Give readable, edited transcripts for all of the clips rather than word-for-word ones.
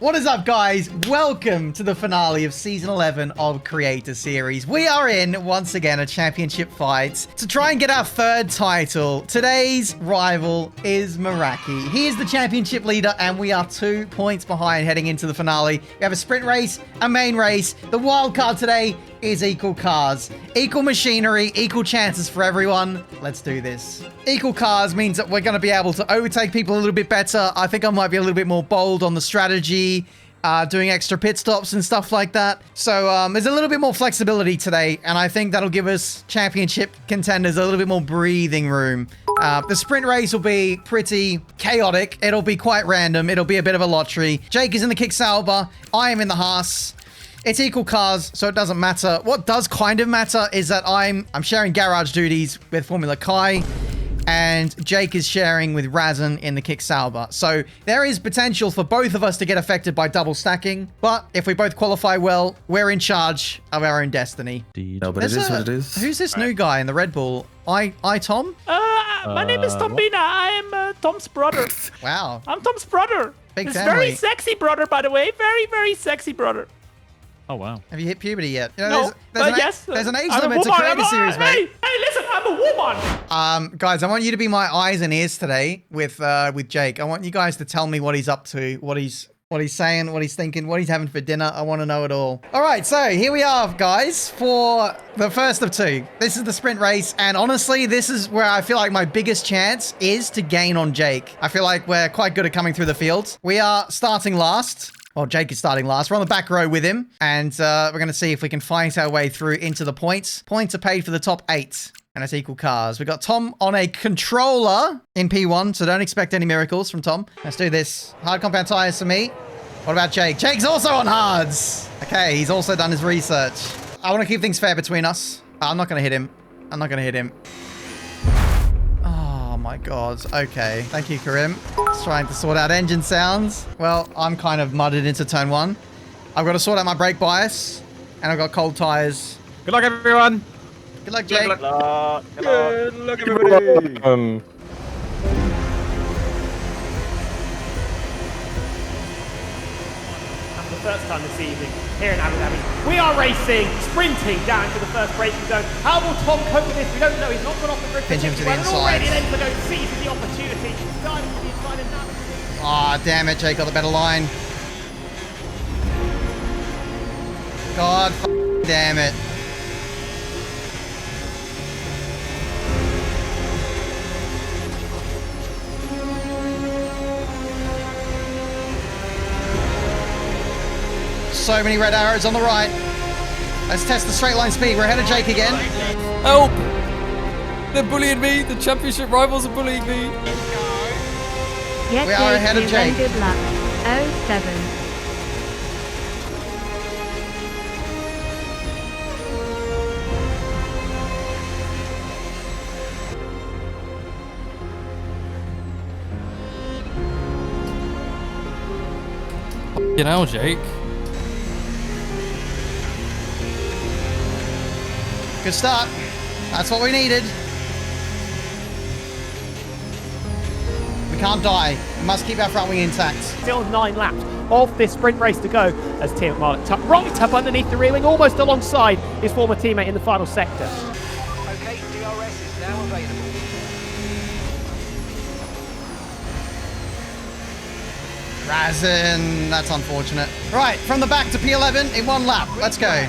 What is up, guys? Welcome to the finale of Season 11 of Creator Series. We are in, once again, a championship fight to try and get our third title. Today's rival is Meraki. He is the championship leader, and we are 2 points behind heading into the finale. We have a sprint race, a main race. The wild card today is equal cars. Equal machinery, equal chances for everyone. Let's do this. Equal cars means that we're going to be able to overtake people a little bit better. I think I might be a little bit more bold on the strategy, doing extra pit stops and stuff like that. So there's a little bit more flexibility today, and I think that'll give us championship contenders a little bit more breathing room. The sprint race will be pretty chaotic. It'll be quite random. It'll be a bit of a lottery. Jake is in the Kick Sauber. I am in the Haas. It's equal cars, so it doesn't matter. What does kind of matter is that I'm sharing garage duties with Formula Kai, and Jake is sharing with Razan in the Kick Sauber. So there is potential for both of us to get affected by double stacking, but if we both qualify well, we're in charge of our own destiny. No, but it is what it is. Who's this new guy in the Red Bull? Tom? My name is Tom Bina. I am Tom's brother. Wow. I'm Tom's brother. Big This family. very sexy brother, by the way. Very, very sexy brother. Oh, wow. Have you hit puberty yet? You know, No, there's an age I'm a limit to woman. Creator Series, mate. Hey, listen, I'm a woman. Guys, I want you to be my eyes and ears today with Jake. I want you guys to tell me what he's up to, what he's saying, what he's thinking, what he's having for dinner. I want to know it all. All right, so here we are, guys, for the first of two. This is the sprint race, and honestly, this is where I feel like my biggest chance is to gain on Jake. I feel like we're quite good at coming through the field. We are starting last. Well, Jake is starting last. We're on the back row with him, and we're going to see if we can fight our way through into the points. Points are paid for the top 8, and it's equal cars. We got Tom on a controller in P1, so don't expect any miracles from Tom. Let's do this. Hard compound tires for me. What about Jake? Jake's also on hards. Okay, he's also done his research. I want to keep things fair between us. I'm not going to hit him. I'm not going to hit him. Oh my God. Okay. Thank you, Karim. Just trying to sort out engine sounds. Well, I'm kind of mudded into turn 1. I've got to sort out my brake bias, and I've got cold tires. Good luck, everyone. Good luck, Jake. Good luck. Good luck, everybody. First time this evening here in Abu Dhabi. We are racing, sprinting down to the first braking zone. How will Tom cope with this? We don't know. He's not gone off the grid. Pinch him to the inside. Already then to go seizing the opportunity. Diving to the inside and navigating. Ah, damn it, Jake got the better line. God damn it. So many red arrows on the right. Let's test the straight line speed. We're ahead of Jake again. Help! They're bullying me. The championship rivals are bullying me. We are ahead of Jake. Good luck. 07. You know, Jake. Good start. That's what we needed. We can't die. We must keep our front wing intact. Still 9 laps of this sprint race to go as Tiametmarduk tucked right up underneath the rear wing, almost alongside his former teammate in the final sector. Okay, DRS is now available. Razan, that's unfortunate. Right, from the back to P11 in 1 lap. Let's go.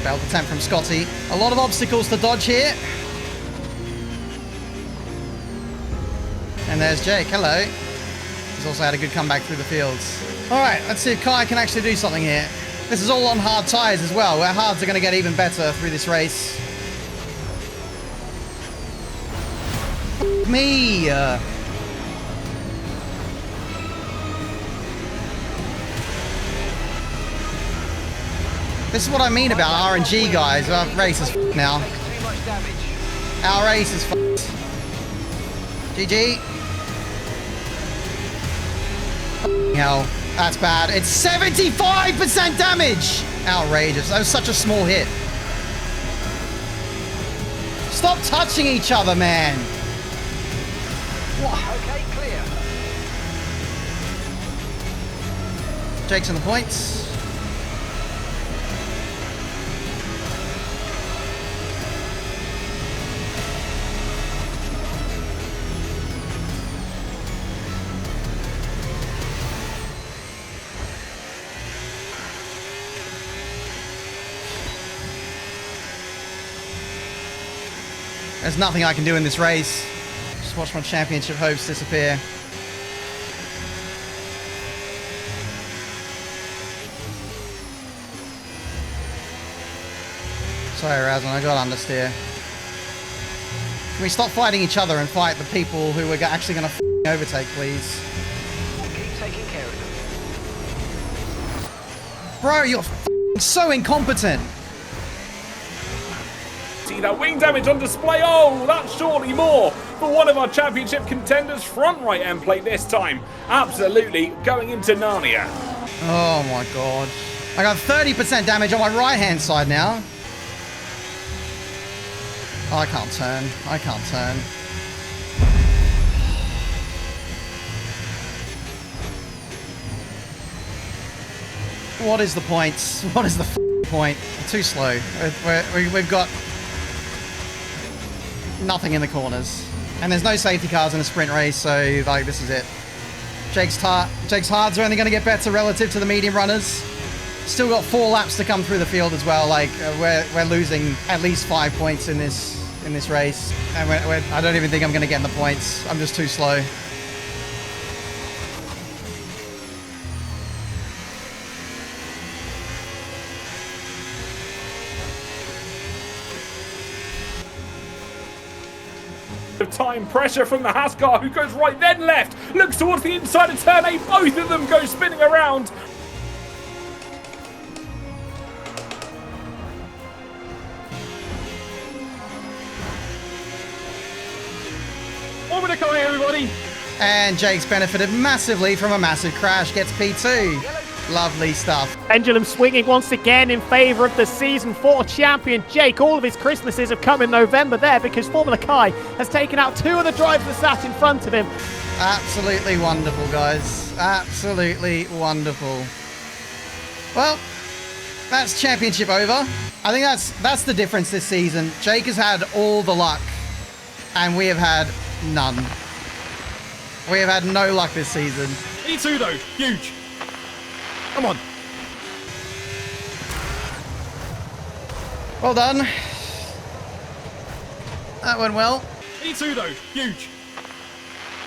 Failed attempt from Scotty. A lot of obstacles to dodge here. And there's Jake. Hello. He's also had a good comeback through the fields. All right, let's see if Kai can actually do something here. This is all on hard tires as well. Our hards are going to get even better through this race. Me. This is what I mean about RNG, guys. Our race is f***ed now. Our race is f***ed. GG. F***ing hell. That's bad. It's 75% damage! Outrageous. That was such a small hit. Stop touching each other, man. Okay, clear. Jake's on the points. There's nothing I can do in this race. Just watch my championship hopes disappear. Sorry, Razan, I got understeer. Can we stop fighting each other and fight the people who are actually going to overtake, please? Keep taking care of them. Bro, you're so incompetent. See that wing damage on display. Oh, that's surely more for one of our championship contenders. Front right end plate this time. Absolutely going into Narnia. Oh my god. I got 30% damage on my right hand side now. Oh, I can't turn. I can't turn. What is the point? What is the point? Too slow. We've got nothing in the corners. And there's no safety cars in a sprint race, so like this is it. Jake's hards are only going to get better relative to the medium runners. Still got 4 laps to come through the field as well. Like we're losing at least 5 points in this race, and I don't even think I'm going to get in the points. I'm just too slow. Time pressure from the Haskar, who goes right then left, looks towards the inside of turn 8. Both of them go spinning around. Over the car, everybody. And Jake's benefited massively from a massive crash, gets P2. Lovely stuff. Pendulum swinging once again in favour of the Season 4 champion, Jake. All of his Christmases have come in November there because Formula Kai has taken out 2 of the drivers that sat in front of him. Absolutely wonderful, guys. Absolutely wonderful. Well, that's championship over. I think that's the difference this season. Jake has had all the luck, and we have had none. We have had no luck this season. E2 though, huge. Come on. Well done. That went well. E2 though, huge.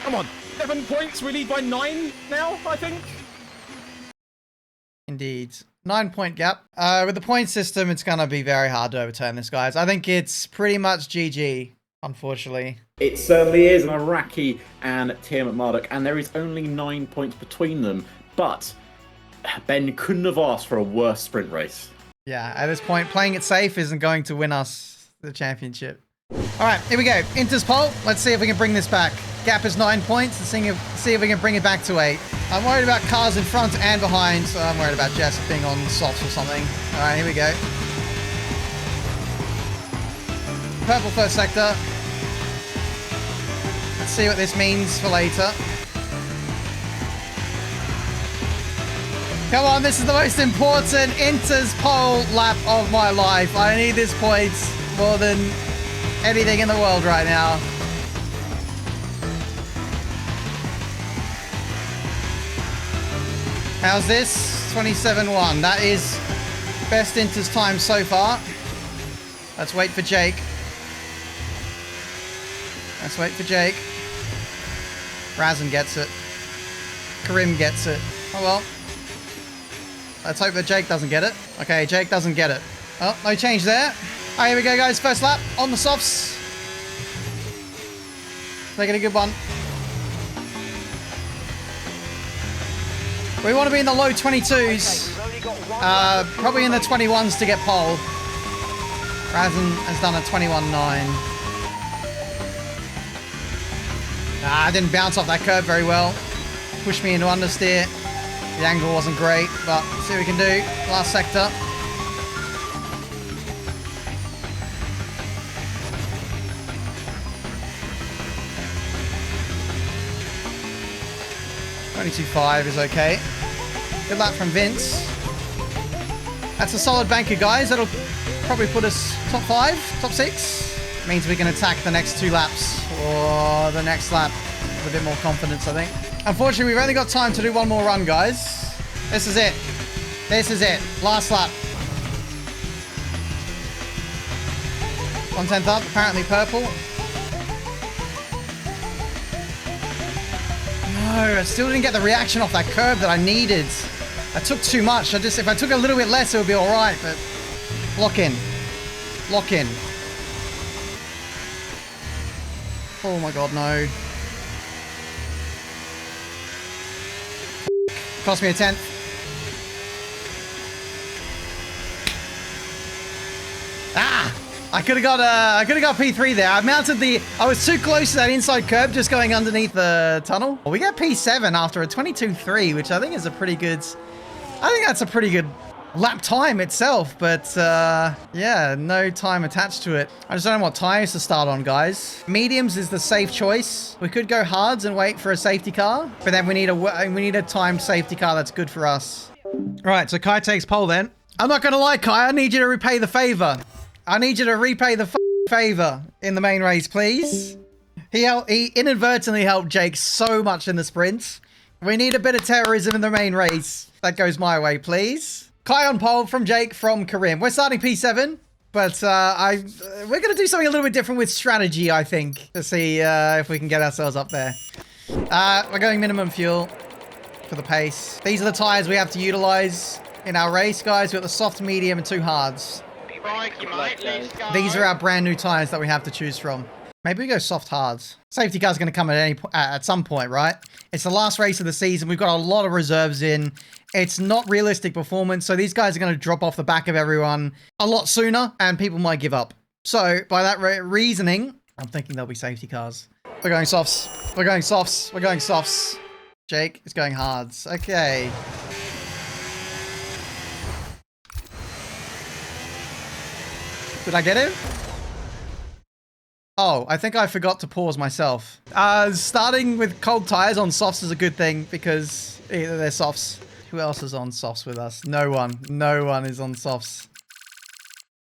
Come on. 7 points, we lead by 9 now, I think. Indeed. 9-point gap. With the point system, it's going to be very hard to overturn this, guys. I think it's pretty much GG, unfortunately. It certainly is. Meraki and Tiametmarduk, and there is only 9 points between them. But Ben couldn't have asked for a worse sprint race. Yeah, at this point, playing it safe isn't going to win us the championship. All right, here we go. Inter's pole. Let's see if we can bring this back. Gap is 9 points. Let's see if we can bring it back to 8. I'm worried about cars in front and behind, so I'm worried about Jess being on softs or something. All right, here we go. Purple first sector. Let's see what this means for later. Come on, this is the most important Inter's pole lap of my life. I need this point more than anything in the world right now. How's this? 27.1. That is best Inter's time so far. Let's wait for Jake. Let's wait for Jake. Razan gets it. Karim gets it. Oh well. Let's hope that Jake doesn't get it. Okay, Jake doesn't get it. Oh, no change there. All right, here we go, guys. First lap on the softs. Making a good one. We want to be in the low 22s. Probably in the 21s to get pole. Razan has done a 21.9. I didn't bounce off that curve very well. Pushed me into understeer. The angle wasn't great, but see what we can do. Last sector. 22.5 is okay. Good lap from Vince. That's a solid banker, guys. That'll probably put us top 5, top 6. Means we can attack the next 2 laps or the next lap with a bit more confidence, I think. Unfortunately, we've only got time to do one more run, guys. This is it. This is it. Last lap. 1/10 up, apparently purple. No, I still didn't get the reaction off that curb that I needed. I took too much. If I took a little bit less, it would be all right, but lock in. Lock in. Oh my God, no. Cost me a 10th. Ah! I could have got P3 there. I was too close to that inside curb just going underneath the tunnel. Well, we get P7 after a 22.3, which I think is a pretty good, I think that's a pretty good lap time itself, but yeah, no time attached to it. I just don't know what tires to start on, guys. Mediums is the safe choice. We could go hards and wait for a safety car, but then we need a timed safety car that's good for us. All right, so Kai takes pole then. I'm not gonna lie, Kai, I need you to repay the favor. I need you to repay the favor in the main race, please. He inadvertently helped Jake so much in the sprint. We need a bit of terrorism in the main race. That goes my way, please. Kai on pole from Jake from Karim. We're starting P7, but we're going to do something a little bit different with strategy, I think, to see if we can get ourselves up there. We're going minimum fuel for the pace. These are the tires we have to utilize in our race, guys. We've got the soft, medium, and 2 hards. These are our brand new tires that we have to choose from. Maybe we go soft hards. Safety car's going to come at some point, right? It's the last race of the season. We've got a lot of reserves in. It's not realistic performance, so these guys are going to drop off the back of everyone a lot sooner, and people might give up. So, by that reasoning, I'm thinking there'll be safety cars. We're going softs. We're going softs. We're going softs. Jake is going hards. Okay. Did I get it? Oh, I think I forgot to pause myself. Starting with cold tires on softs is a good thing because they're softs. Who else is on softs with us? No one. No one is on softs.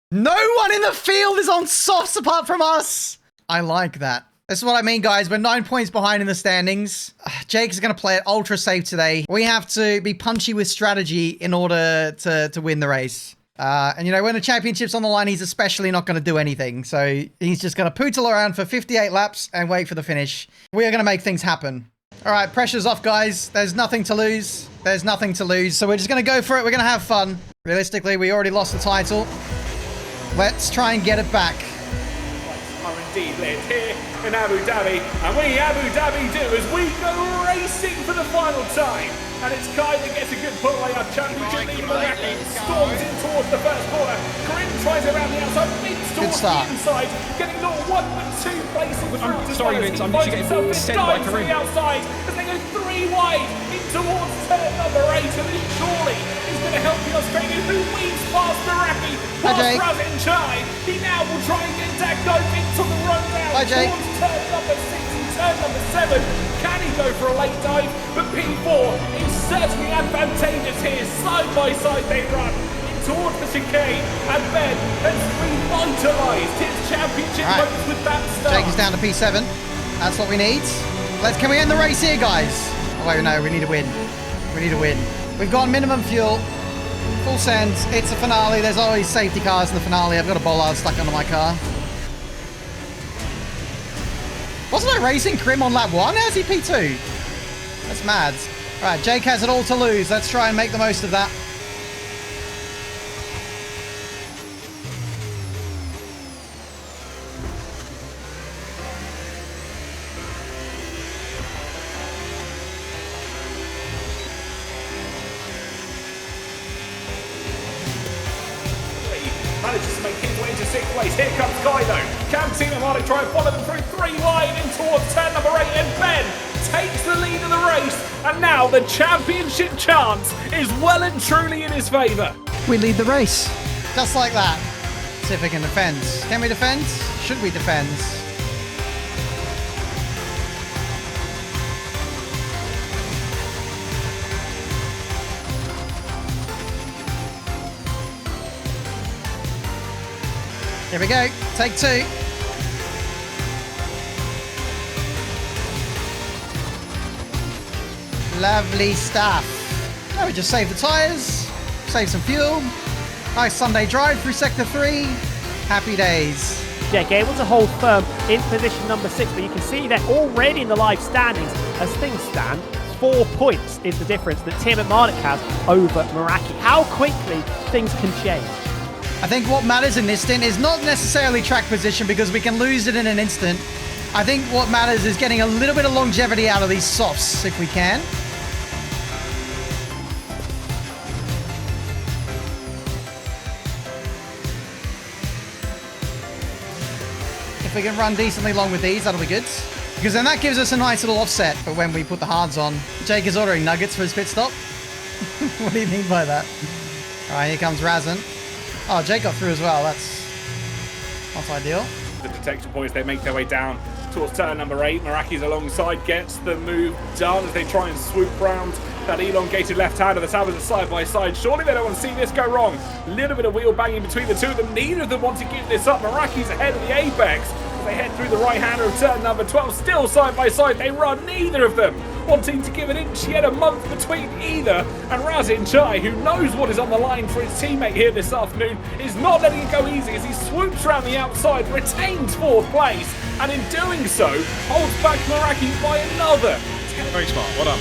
No one in the field is on softs apart from us. I like that. This is what I mean, guys. We're 9 points behind in the standings. Jake is going to play it ultra safe today. We have to be punchy with strategy in order to win the race. And, you know, when the championship's on the line, he's especially not going to do anything. So he's just going to pootle around for 58 laps and wait for the finish. We are going to make things happen. All right, pressure's off, guys. There's nothing to lose. There's nothing to lose. So we're just going to go for it. We're going to have fun. Realistically, we already lost the title. Let's try and get it back. Are indeed lit here in Abu Dhabi. And we Abu Dhabi do as we go racing for the final time. And it's Kai that gets a good pull away. Our championship leader Meraki storms in towards the first corner. Corinne tries around the outside, Vince towards the inside, getting not 1 but 2 places through. I'm sorry, Vince, I'm literally getting sent by Corinne. The outside as they go 3 wide in towards turn number 8. And this surely is going to help the Australian who weaves past Meraki, past Razin Chai. He now will try and get that dive into the run down towards turn number 6 and turn number 7. Can he go for a late dive? But P4 is certainly advantageous here. Side by side they run towards the chicane, and Ben has revitalised his championship hopes with that start. Jake is down to P7. That's what we need. Can we end the race here, guys? Oh wait, no, we need a win. We need a win. We've got minimum fuel. Full send. It's a finale. There's always safety cars in the finale. I've got a bollard stuck under my car. Wasn't I racing Krim on lap 1? How's he P2? That's mad. All right, Jake has it all to lose. Let's try and make the most of that. Manages to make his way into 6th place. Here comes Kai though. Can Tiametmarduk try and follow them through 3 wide in towards turn number 8, and Ben takes the lead of the race, and now the championship chance is well and truly in his favour. We lead the race. Just like that. See if we can defend. Can we defend? Should we defend? Here we go. Take 2. Lovely stuff. Now we just save the tyres, save some fuel. Nice Sunday drive through Sector 3. Happy days. Jake able to hold firm in position number 6, but you can see they're already in the live standings. As things stand, 4 points is the difference that Tiametmarduk has over Meraki. How quickly things can change. I think what matters in this stint is not necessarily track position because we can lose it in an instant. I think what matters is getting a little bit of longevity out of these softs if we can. If we can run decently long with these, that'll be good. Because then that gives us a nice little offset for when we put the hards on. Jake is ordering nuggets for his pit stop. What do you mean by that? All right, here comes Razin. Oh, Jake got through as well. That's ideal. The detection points, they make their way down towards turn number 8. Meraki's alongside, gets the move done as they try and swoop round that elongated left-hander. The Sabers are side by side. Surely they don't want to see this go wrong. A little bit of wheel banging between the two of them. Neither of them want to give this up. Meraki's ahead of the apex. They head through the right-hander of turn number 12, still side by side. They run, neither of them wanting to give an inch yet, a month between either. And Razin Chai, who knows what is on the line for his teammate here this afternoon, is not letting it go easy as he swoops around the outside, retains 4th place, and in doing so, holds back Meraki by another. Very smart. Well done.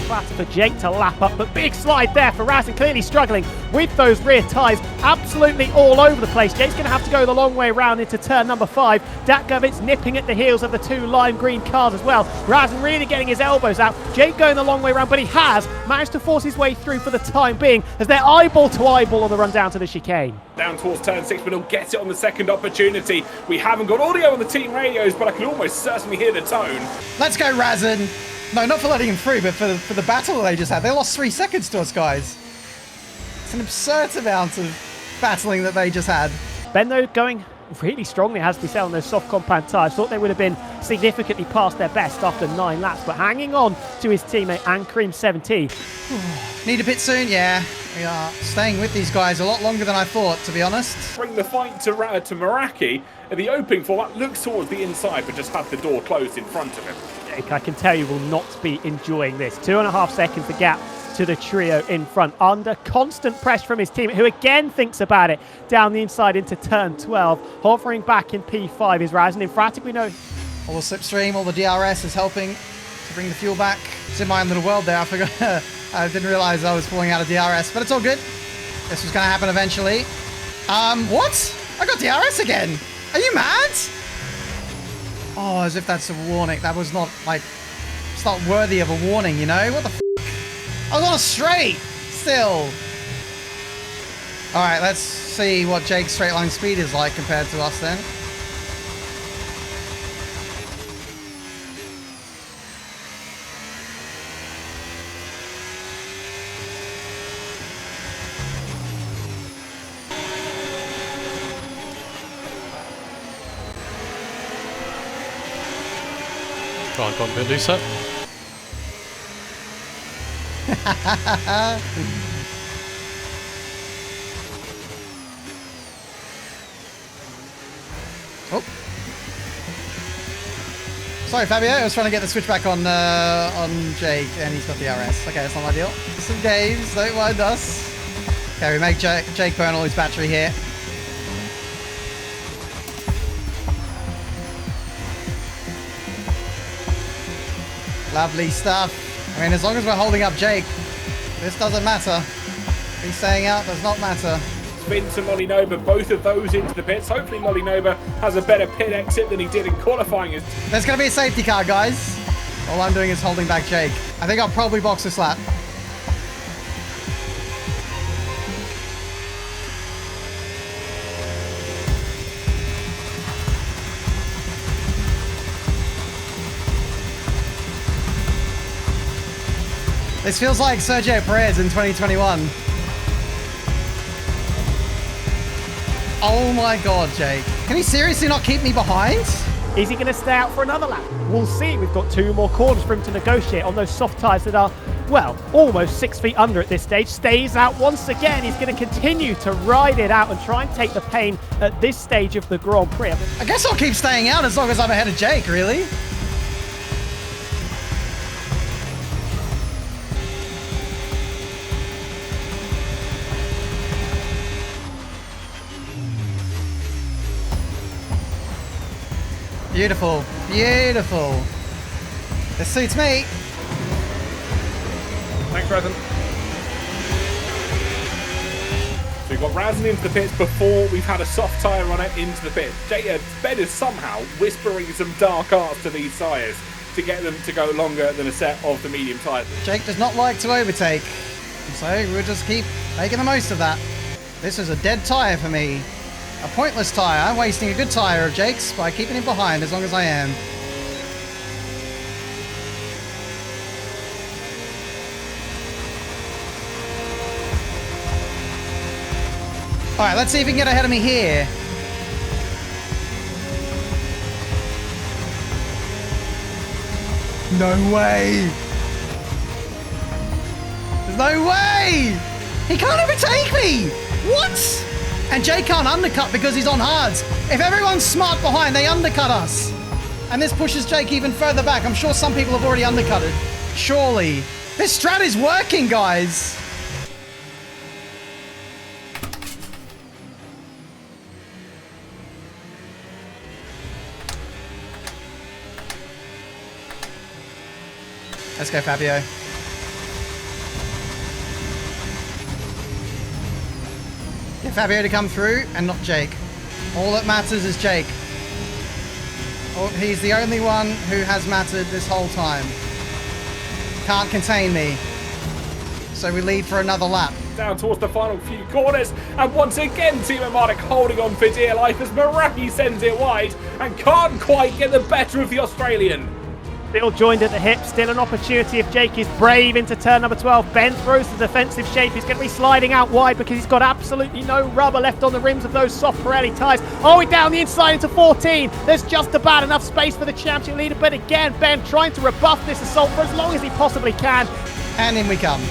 Flat for Jake to lap up, but big slide there for Razin, clearly struggling with those rear tyres, absolutely all over the place. Jake's going to have to go the long way around into turn number 5. Datgovitz nipping at the heels of the 2 lime green cars as well. Razin really getting his elbows out. Jake going the long way around, but he has managed to force his way through for the time being as they're eyeball to eyeball on the run down to the chicane. Down towards turn 6, but he'll get it on the second opportunity. We haven't got audio on the team radios, but I can almost certainly hear the tone. Let's go, Razin. No, not for letting him through, but for the battle they just had. They lost 3 seconds to us, guys. It's an absurd amount of battling that they just had. Ben, though, going really strongly, has to be said, on those soft compound tyres. Thought they would have been significantly past their best after 9 laps, but hanging on to his teammate and Cream 17. Need a pit soon? Yeah. We are staying with these guys a lot longer than I thought, to be honest. Bring the fight to Meraki. The opening format looks towards the inside, but just had the door closed in front of him. I can tell you will not be enjoying this. 2.5 seconds the gap to the trio in front, under constant pressure from his team, who again thinks about it down the inside into turn 12. Hovering back in P5 is Razin. Emphatic, we know. All the slipstream, all the DRS is helping to bring the fuel back. It's in my own little world there. I forgot. I didn't realize I was pulling out of DRS, but it's all good. This was going to happen eventually. What? I got DRS again. Are you mad? Oh, as if that's a warning. That was not, like, it's not worthy of a warning, you know? What the f***? I was on a straight, still. All right, let's see what Jake's straight line speed is like compared to us then. Try and go a bit looser. Oh. Sorry, Fabio. I was trying to get the switch back on Jake, and he's got the RS. Okay, that's not ideal. Some games, don't mind us. Okay, we make Jake burn all his battery here. Lovely stuff. I mean, as long as we're holding up Jake, this doesn't matter. He's staying out, does not matter. Spin to Molinoba, both of those into the pits. Hopefully Molinoba has a better pit exit than he did in qualifying. There's going to be a safety car, guys. All I'm doing is holding back Jake. I think I'll probably box this lap. This feels like Sergio Perez in 2021. Oh my god, Jake. Can he seriously not keep me behind? Is he going to stay out for another lap? We'll see. We've got 2 more corners for him to negotiate on those soft tyres that are, well, almost 6 feet under at this stage. Stays out once again. He's going to continue to ride it out and try and take the pain at this stage of the Grand Prix. I guess I'll keep staying out as long as I'm ahead of Jake, really. Beautiful, beautiful. This suits me. Thanks, Razin. So we've got Razin into the pits before we've had a soft tyre on it into the pits. Ben is somehow whispering some dark arts to these tyres to get them to go longer than a set of the medium tyres. Jake does not like to overtake, so we'll just keep making the most of that. This is a dead tyre for me. A pointless tyre. I'm wasting a good tyre of Jake's by keeping him behind as long as I am. Alright, let's see if he can get ahead of me here. No way! There's no way! He can't overtake me! What? And Jake can't undercut because he's on hards. If everyone's smart behind, they undercut us. And this pushes Jake even further back. I'm sure some people have already undercutted. Surely. This strat is working, guys. Let's go, Fabio. Get Fabio to come through and not Jake. All that matters is Jake. Oh, he's the only one who has mattered this whole time. Can't contain me. So we lead for another lap. Down towards the final few corners, and once again Tiametmarduk holding on for dear life as Meraki sends it wide and can't quite get the better of the Australian. Still joined at the hip, still an opportunity if Jake is brave into turn number 12. Ben throws the defensive shape. He's going to be sliding out wide because he's got absolutely no rubber left on the rims of those soft Pirelli tyres. Oh, we're down the inside into 14. There's just about enough space for the championship leader, but again, Ben trying to rebuff this assault for as long as he possibly can. And in we come.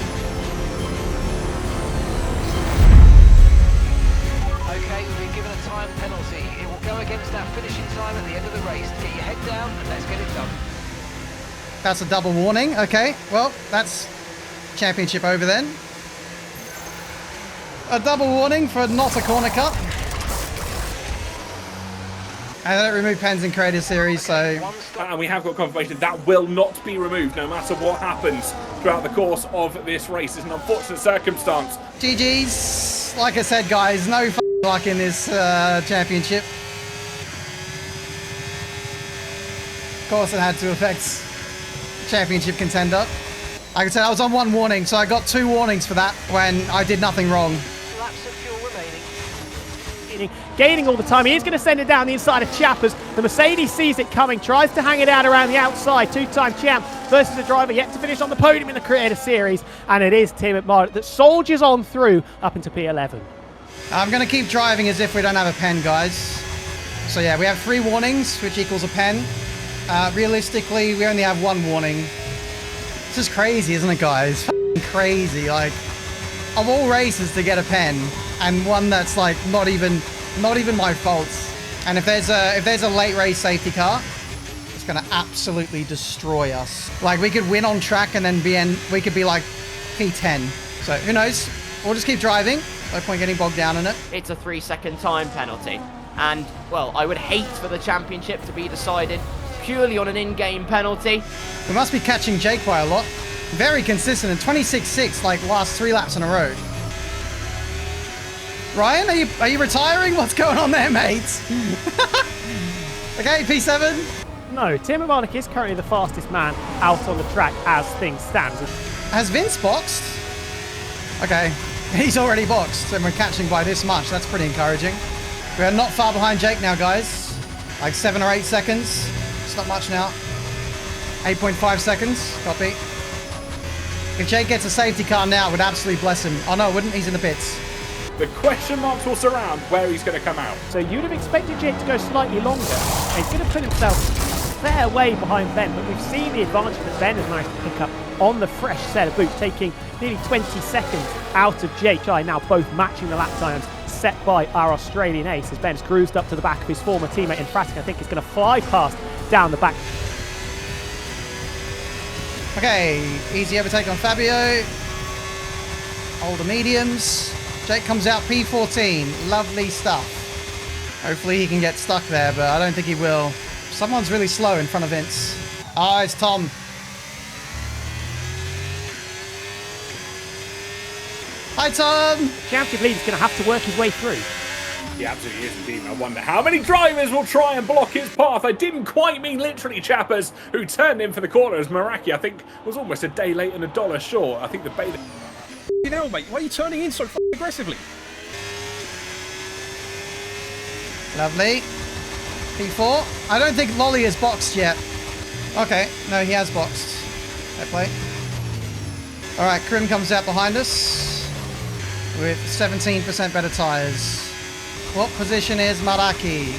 Okay, we've been given a time penalty. It will go against our finishing time at the end of the race. Get your head down and let's get it done. That's a double warning. Okay, well, that's championship over then. A double warning for not a corner cut. And I don't remove pens in Creator Series, so... And we have got confirmation that will not be removed no matter what happens throughout the course of this race. It's an unfortunate circumstance. GG's. Like I said, guys, no f***ing luck in this championship. Of course it had to affect championship contender. Like I said, I was on 1 warning, so I got 2 warnings for that when I did nothing wrong. Laps of fuel remaining. Gaining all the time. He is going to send it down the inside of Chappers. The Mercedes sees it coming, tries to hang it out around the outside. 2-time champ versus a driver yet to finish on the podium in the Creator Series. And it is Tiametmarduk that soldiers on through up into P11. I'm going to keep driving as if we don't have a pen, guys. So yeah, we have 3 warnings, which equals a pen. Realistically, we only have 1 warning. It's just crazy, isn't it, guys? F***ing crazy. Like, of all races to get a pen, and one that's like not even my fault. And if there's a late race safety car, it's gonna absolutely destroy us. Like, we could win on track and then we could be like P10. So who knows? We'll just keep driving. No point getting bogged down in it. It's a 3-second time penalty. And, well, I would hate for the championship to be decided purely on an in-game penalty. We must be catching Jake by a lot. Very consistent, and 26.6 like last 3 laps in a row. Ryan, are you retiring? What's going on there, mates? Okay, P7. No, Tiametmarduk is currently the fastest man out on the track as things stand. Has Vince boxed? Okay, he's already boxed, and we're catching by this much. That's pretty encouraging. We are not far behind Jake now, guys. Like 7 or 8 seconds. It's not much now. 8.5 seconds. Copy. If Jake gets a safety car now, it would absolutely bless him. Oh no, it wouldn't. He's in the pits. The question marks will surround where he's going to come out. So you'd have expected Jake to go slightly longer. He's going to put himself a fair way behind Ben, but we've seen the advantage that Ben has managed to pick up on the fresh set of boots, taking nearly 20 seconds out of JHI, now both matching the lap times set by our Australian ace, as Ben's cruised up to the back of his former teammate Infratic. I think he's going to fly past down the back. Okay, easy overtake on Fabio. Older mediums. Jake comes out P14. Lovely stuff. Hopefully he can get stuck there, but I don't think he will. Someone's really slow in front of Vince. Ah, it's Tom. Hi, Tom. Championship leader's going to have to work his way through. He absolutely is indeed. I wonder how many drivers will try and block his path. I didn't quite mean literally chappers who turned in for the corner, as Meraki, I think, was almost a day late and $1 short. I think the bait... You know, mate, why are you turning in so aggressively? Lovely. P4. I don't think Lolly is boxed yet. Okay, no, he has boxed. Fair play. All right, Krim comes out behind us with 17% better tires. What position is Meraki?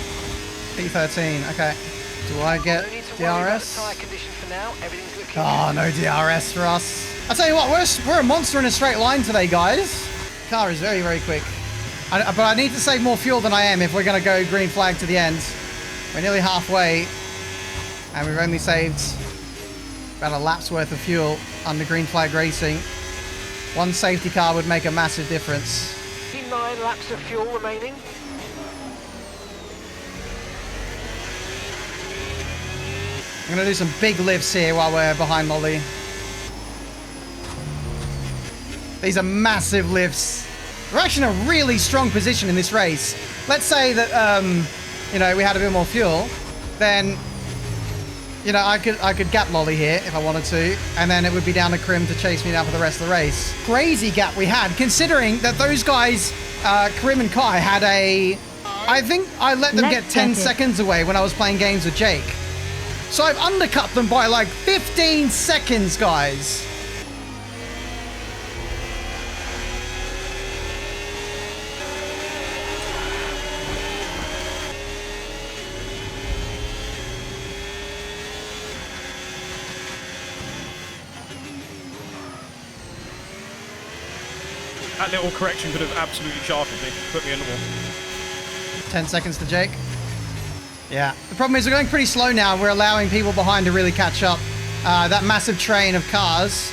P13. Okay. Do I get DRS? Oh, no DRS for us. I'll tell you what, we're a monster in a straight line today, guys. Car is very, very quick. But I need to save more fuel than I am if we're going to go green flag to the end. We're nearly halfway. And we've only saved about a lap's worth of fuel under green flag racing. One safety car would make a massive difference. 9 laps of fuel remaining. I'm going to do some big lifts here while we're behind Lolly. These are massive lifts. We're actually in a really strong position in this race. Let's say that, you know, we had a bit more fuel, then, you know, I could gap Lolly here if I wanted to, and then it would be down to Krim to chase me down for the rest of the race. Crazy gap we had, considering that those guys, Krim and Kai, had a... I think I let them get 10 seconds away when I was playing games with Jake. So I've undercut them by like 15 seconds, guys. That little correction could have absolutely shafted me, put me in the wall. 10 seconds to Jake. Yeah. The problem is we're going pretty slow now. We're allowing people behind to really catch up. That massive train of cars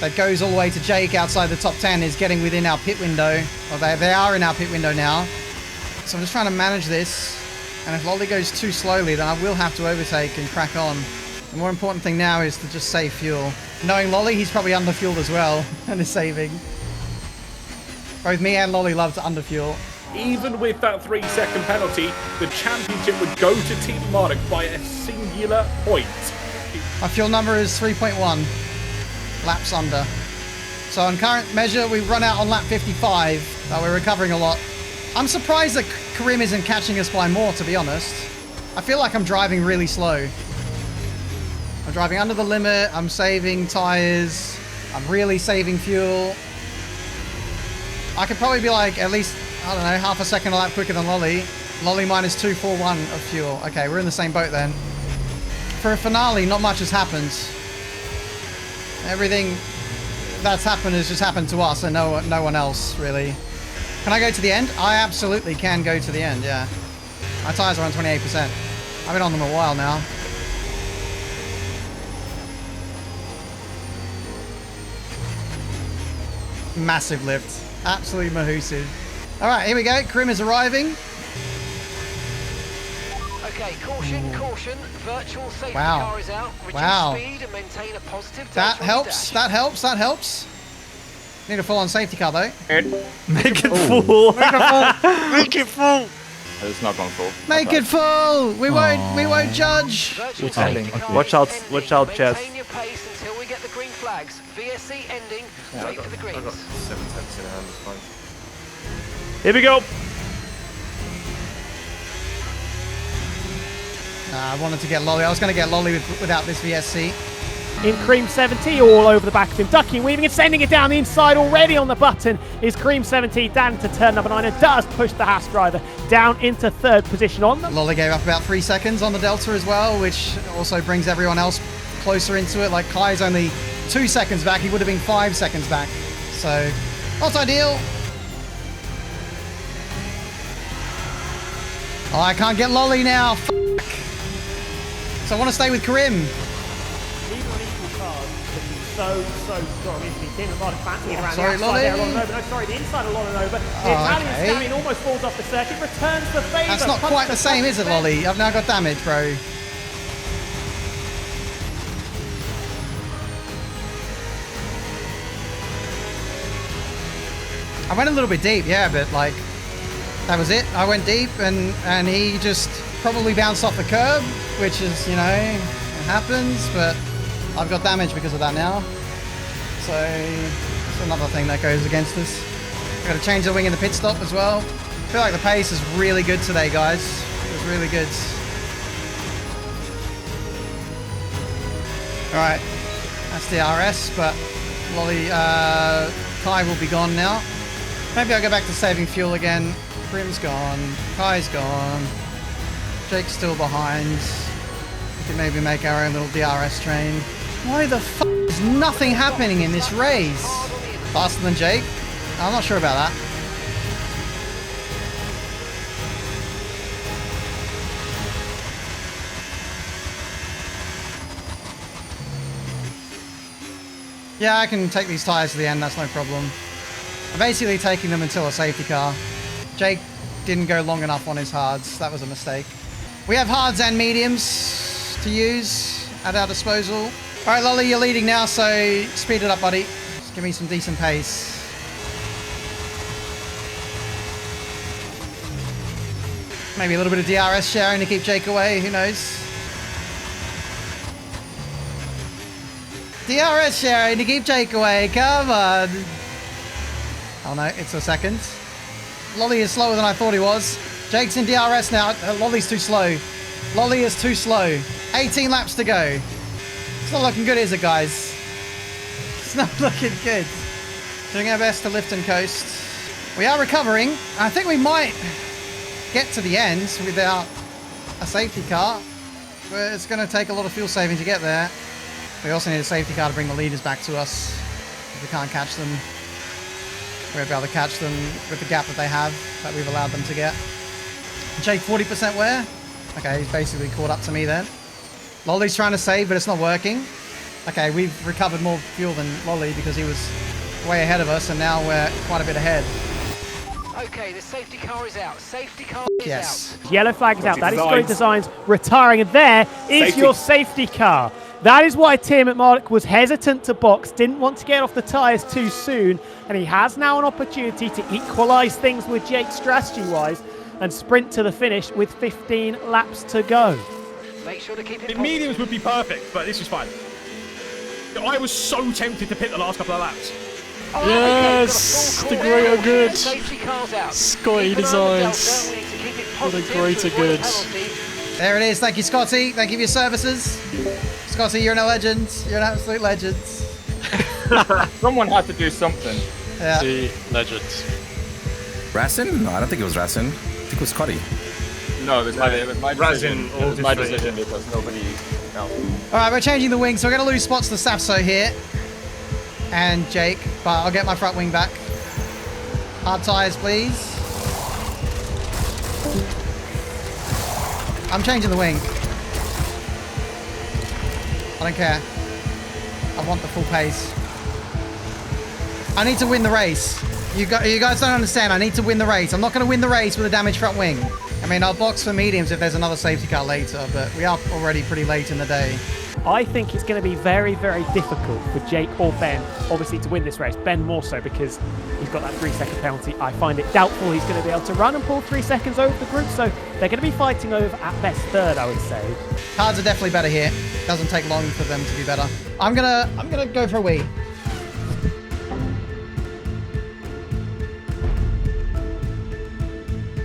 that goes all the way to Jake outside the top 10 is getting within our pit window. Well, they are in our pit window now. So I'm just trying to manage this. And if Lolly goes too slowly, then I will have to overtake and crack on. The more important thing now is to just save fuel. Knowing Lolly, he's probably underfueled as well and is saving. Both me and Lolly love to underfuel. Even with that 3-second penalty, the championship would go to Tiametmarduk by a singular point. My fuel number is 3.1 laps under. So on current measure, we run out on lap 55, but we're recovering a lot. I'm surprised that Karim isn't catching us by more, to be honest. I feel like I'm driving really slow. I'm driving under the limit, I'm saving tires, I'm really saving fuel. I could probably be like at least, I don't know, half a second a lap quicker than Lolly. Lolly minus 241 of fuel. Okay, we're in the same boat then. For a finale, not much has happened. Everything that's happened has just happened to us and no one else, really. Can I go to the end? I absolutely can go to the end, yeah. My tires are on 28%. I've been on them a while now. Massive lift. Absolutely mahoosive. Alright, here we go. Krim is arriving. Okay, caution, caution. Virtual safety car is out. Reduce speed and maintain a positive that helps, that helps, that helps. Need a full-on safety car though. Make it full. Make it full. Make it full. It's not gone full. Make it full. We won't judge. Watch out, Chess. Maintain your pace until we get the green flags. VSC ending. Wait for the greens. I got 7 tenths in a hand, it's fine. Here we go. I wanted to get Lolly. I was going to get Lolly without this VSC. in Cream 70, all over the back of him, ducking, weaving, and sending it down the inside. Already on the button is Cream 70 down to turn number 9, and does push the Haas driver down into 3rd position on them. Lolly gave up about 3 seconds on the Delta as well, which also brings everyone else closer into it. Like Kai's only 2 seconds back. He would have been 5 seconds back. So, not ideal. Oh, I can't get Lolly now. Fuck. So I want to stay with Karim. Even on equal cars, so strong, isn't he? Tiametmarduk fancying around sorry, the outside Lolly. there. No, sorry, the inside of Lolly. But the Italian stallion almost falls off the circuit, returns the favour. That's not quite the same, is it, Lolly? I've now got damage, bro. I went a little bit deep, yeah, but like, that was it. I went deep, and he just probably bounced off the curb, which is, you know, it happens, but I've got damage because of that now. So, it's another thing that goes against us. I've got to change the wing in the pit stop as well. I feel like the pace is really good today, guys. It's really good. Alright, that's the RS, but Lolly, Kai will be gone now. Maybe I'll go back to saving fuel again. Prim's gone, Kai's gone, Jake's still behind. We can maybe make our own little DRS train. Why the f*** is nothing happening in this race? Faster than Jake? I'm not sure about that. Yeah, I can take these tyres to the end, that's no problem. I'm basically taking them until a safety car. Jake didn't go long enough on his hards. That was a mistake. We have hards and mediums to use at our disposal. All right, Lolly, you're leading now, so speed it up, buddy. Just give me some decent pace. Maybe a little bit of DRS sharing to keep Jake away, who knows? DRS sharing to keep Jake away, come on. Oh no, it's a second. Lolly is slower than I thought he was. Jake's in DRS now. Lolly's too slow. Lolly is too slow. 18 laps to go. It's not looking good, is it, guys? It's not looking good. Doing our best to lift and coast. We are recovering. I think we might get to the end without a safety car. But it's going to take a lot of fuel saving to get there. We also need a safety car to bring the leaders back to us. If we can't catch them, we'll be able to catch them with the gap that they have, that we've allowed them to get. Jake, 40% wear? Okay, he's basically caught up to me then. Lolly's trying to save, but it's not working. Okay, we've recovered more fuel than Lolly because he was way ahead of us, and now we're quite a bit ahead. Okay, the safety car is out. Safety car is out. Yellow flag is out. That is Sprint Designs retiring, and there is your safety car. That is why Tiametmarduk was hesitant to box, didn't want to get off the tyres too soon, and he has now an opportunity to equalise things with Jake strategy-wise and sprint to the finish with 15 laps to go. Make sure to keep it. The mediums would be perfect, but this is fine. I was so tempted to pit the last couple of laps. Oh, yes, the greater good. Out. Scotty Designs. What a greater good. There it is. Thank you, Scotty. Thank you for your services. Scotty, you're a legend. You're an absolute legend. Someone had to do something. Yeah. The legends. Rasin? No, I don't think it was Rasin. I think it was Scotty. No, it was my decision. It was my decision because nobody else. All right, we're changing the wing, so we're going to lose spots to Safso here. And Jake, but I'll get my front wing back. Hard tyres, please. I'm changing the wing. I don't care. I want the full pace. I need to win the race. You guys don't understand. I need to win the race. I'm not going to win the race with a damaged front wing. I mean, I'll box for mediums if there's another safety car later, but we are already pretty late in the day. I think it's going to be very, very difficult for Jake or Ben, obviously, to win this race. Ben more so because he's got that 3-second penalty. I find it doubtful he's going to be able to run and pull 3 seconds over the group, so they're going to be fighting over, at best, third, I would say. Cards are definitely better here. Doesn't take long for them to be better. I'm gonna go for a wee.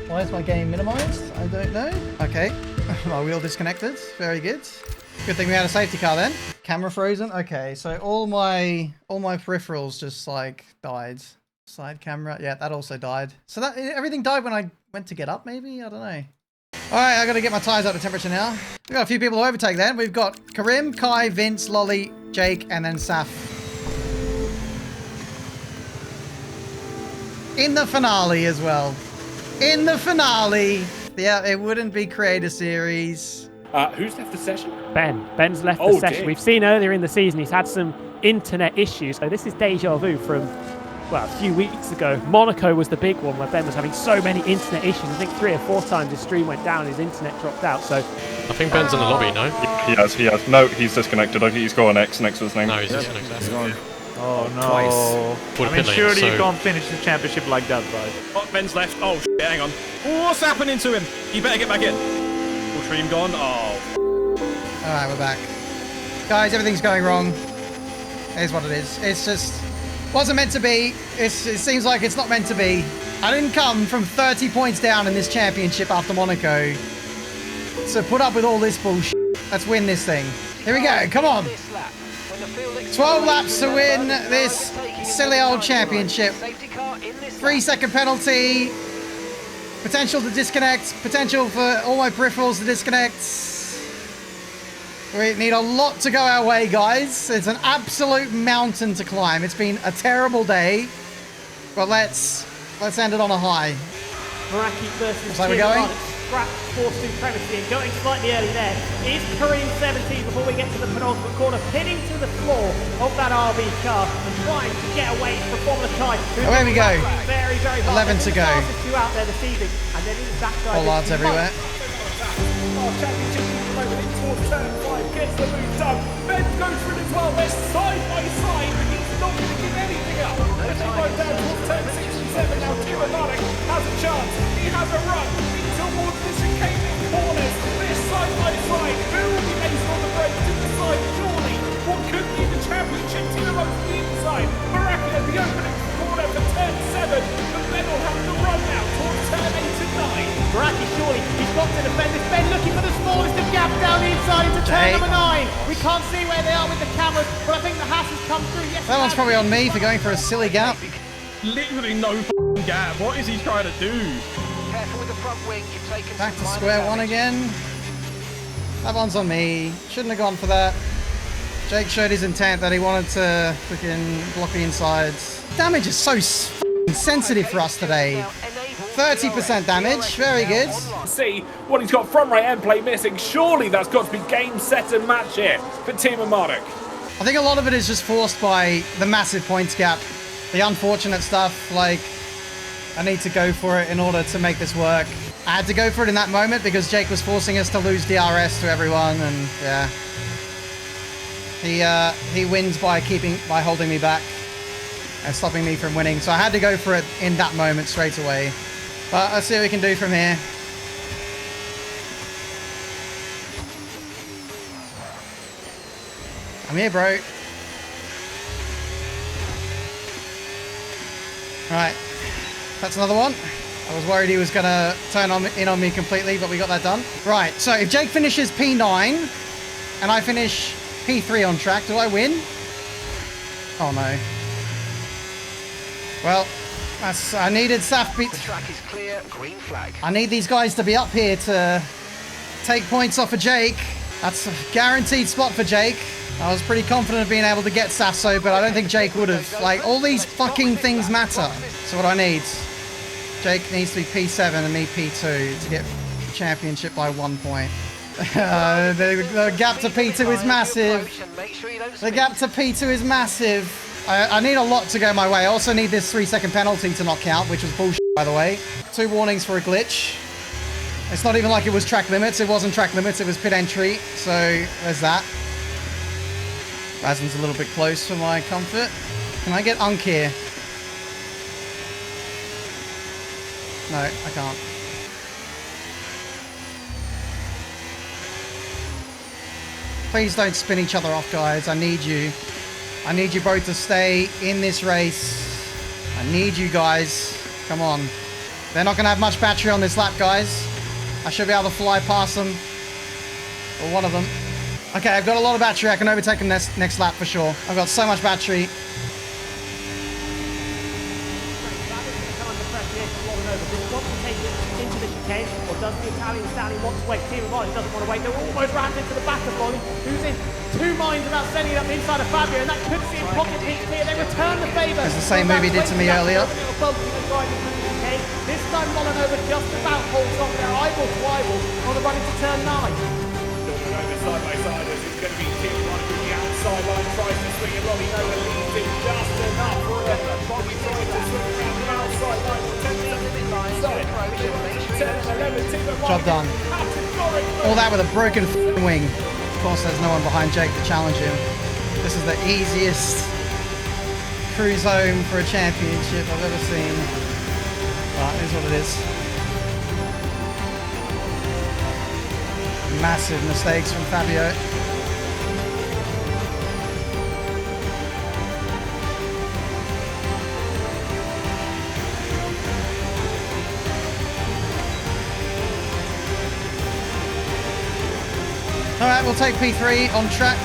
Why is my game minimized? I don't know. Okay, my wheel disconnected. Very good. Good thing we had a safety car then. Camera frozen. Okay, so all my peripherals just like died. Side camera. Yeah, that also died. So that everything died when I went to get up. Maybe I don't know. All right, I got to get my tires up to temperature now. We've got a few people to overtake then. We've got Karim, Kai, Vince, Lolly, Jake, and then Saf. In the finale as well. In the finale. Yeah, it wouldn't be Creator Series. Who's left the session? Ben's left the session. Dear. We've seen earlier in the season he's had some internet issues. So this is deja vu from, well, a few weeks ago. Monaco was the big one where Ben was having so many internet issues. I think 3 or 4 times his stream went down, his internet dropped out. So I think Ben's in the lobby, no? He has. No, he's disconnected. I think he's got an X next to his name. No, he's disconnected. He's gone. Oh no. Twice. I mean, surely you can't finish the championship like that, right? Oh, Ben's left. Oh, shit, hang on. What's happening to him? You better get back in. Full stream gone. Oh. Alright, we're back. Guys, everything's going wrong. Here's what it is. It's just... wasn't meant to be. It seems like it's not meant to be. I didn't come from 30 points down in this championship after Monaco. So put up with all this bullshit. Let's win this thing. Here we go. Come on. 12 laps to win this silly old championship. 3-second penalty. Potential to disconnect. Potential for all my peripherals to disconnect. We need a lot to go our way, guys. It's an absolute mountain to climb. It's been a terrible day, but let's end it on a high. Meraki versus That's how we're going. Scrap for supremacy and going slightly early there is Kareem 17 before we get to the penultimate corner, pinning to the floor of that RB car and trying to get away from Formula Kai. Away we go. Very, very hard. 11 to go. Two out there this evening, and then in that guy. All odds everywhere. Championship moment in towards turn 5, gets the move done. Ben goes for it as well. They're side by side. He's not going to give anything up. As they go down towards turn 6 and 7 now, Tiametmarduk has a chance. He has a run in towards the chicaning corners. They're side by side. Who will be based on the brakes to the side? Surely, what could be the championship? Tiametmarduk to the inside. Meraki at the opening corner for turn 7. But Ben will have to run now towards turn 8 and 9. Meraki, surely, he's got to defend this. Ben looking for the smallest of gaps down the inside into turn number 9. We can't see where they are with the cameras, but I think the Haas has come through. Yes, that one's probably on me for going for a silly gap. Literally no gap. What is he trying to do? Careful with the front wing. You've taken Back to some square minor one damage. again. That one's on me. Shouldn't have gone for that. Jake showed his intent that he wanted to freaking block the insides. Damage is so sensitive for us today. 30% damage, very good. See what he's got front right end play missing. Surely that's got to be game, set and match here for Tiametmarduk. I think a lot of it is just forced by the massive points gap. The unfortunate stuff, like, I need to go for it in order to make this work. I had to go for it in that moment because Jake was forcing us to lose DRS to everyone, and yeah. He wins by holding me back and stopping me from winning. So I had to go for it in that moment straight away. But let's see what we can do from here. I'm here, bro. Right, that's another one. I was worried he was going to turn in on me completely, but we got that done. Right, so if Jake finishes P9 and I finish P3 on track, do I win? Oh no. Well, I needed Saf beat. The track is clear, green flag. I need these guys to be up here to take points off of Jake. That's a guaranteed spot for Jake. I was pretty confident of being able to get Sasso, but I don't think Jake would have. Like, all these fucking things matter. So what I need, Jake needs to be P7 and me P2 to get championship by 1 point. The gap to P2 is massive. The gap to P2 is massive. I need a lot to go my way. I also need this 3-second penalty to not count, which was bullshit, by the way. 2 warnings for a glitch. It's not even like it was track limits. It wasn't track limits. It was pit entry. So there's that. Razen's a little bit close for my comfort. Can I get Unk here? No, I can't. Please don't spin each other off, guys. I need you. I need you both to stay in this race. I need you guys. Come on. They're not going to have much battery on this lap, guys. I should be able to fly past them. Or one of them. Okay, I've got a lot of battery. I can overtake him next lap for sure. I've got so much battery. Or does the Italian standing want to wait? Tiametmarduk doesn't want to wait. They're almost rammed into the back of Bolly, who's in two minds about sending it up inside of Fabio, and that could see him pocket pinch here. They return the favour. It's the same move he did to me earlier. This time Molinova just about holds on their eyeball to eyeball on the run into turn 9. Over side by side as it's going to be Tiametmarduk with the outside line, tries to swing it. Molinova leaves it just enough for him. Bobby tries to swing around the outside line. Job done. All that with a broken wing. Of course, there's no one behind Jake to challenge him. This is the easiest cruise home for a championship I've ever seen. But it is what it is. Massive mistakes from Fabio. All right, we'll take P3 on track.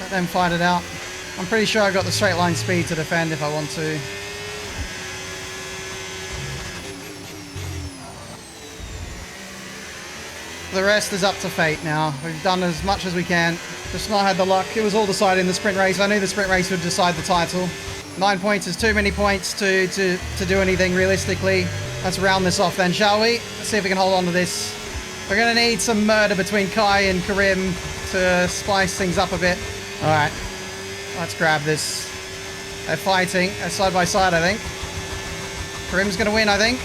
Let them fight it out. I'm pretty sure I've got the straight line speed to defend if I want to. The rest is up to fate now. We've done as much as we can. Just not had the luck. It was all decided in the sprint race. I knew the sprint race would decide the title. 9 points is too many points to do anything realistically. Let's round this off then, shall we? Let's see if we can hold on to this. We're going to need some murder between Kai and Karim to spice things up a bit. All right. Let's grab this. They're fighting. They're side by side, I think. Karim's going to win, I think.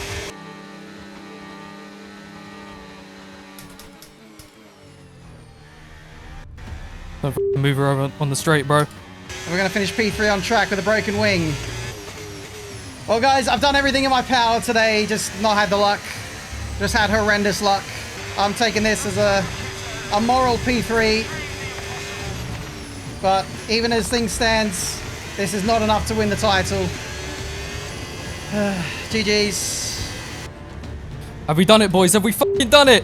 Don't move her over on the straight, bro. And we're going to finish P3 on track with a broken wing. Well, guys, I've done everything in my power today. Just not had the luck. Just had horrendous luck. I'm taking this as a moral P3. But even as things stand, this is not enough to win the title. GG's. Have we done it, boys? Have we fucking done it?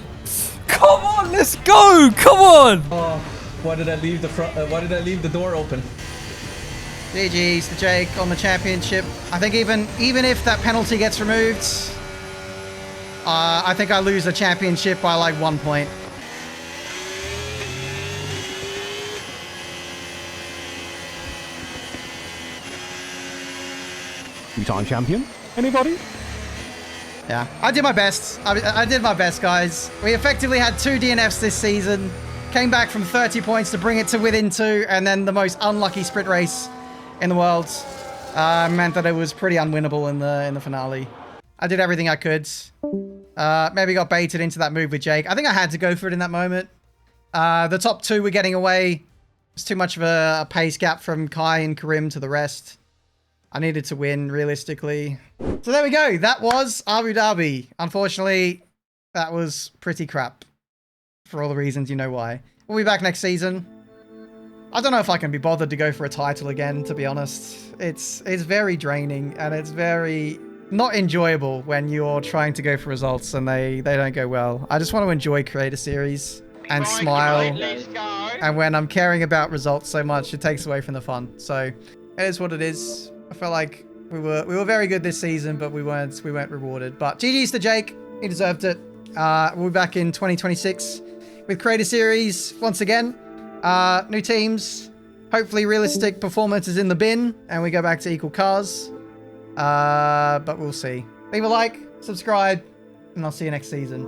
Come on, let's go! Come on! Oh, why did I leave the front? Why did I leave the door open? GG's to Jake on the championship. I think even if that penalty gets removed, I think I lose the championship by like 1 point. Two-time champion? Anybody? Yeah, I did my best. I did my best, guys. We effectively had 2 DNFs this season. Came back from 30 points to bring it to within 2, and then the most unlucky sprint race in the world meant that it was pretty unwinnable in the finale. I did everything I could. Maybe got baited into that move with Jake. I think I had to go for it in that moment. The top 2 were getting away. It's too much of a pace gap from Kai and Karim to the rest. I needed to win, realistically. So there we go. That was Abu Dhabi. Unfortunately, that was pretty crap. For all the reasons you know why. We'll be back next season. I don't know if I can be bothered to go for a title again, to be honest. It's very draining, and it's very not enjoyable when you're trying to go for results and they don't go well. I just want to enjoy Creator Series and smile. And when I'm caring about results so much, it takes away from the fun. So it is what it is. I felt like we were very good this season, but we weren't rewarded. But GG's to Jake. He deserved it. We'll be back in 2026 with Creator Series once again. New teams. Hopefully realistic performances in the bin, and we go back to equal cars. But we'll see. Leave a like, subscribe, and I'll see you next season.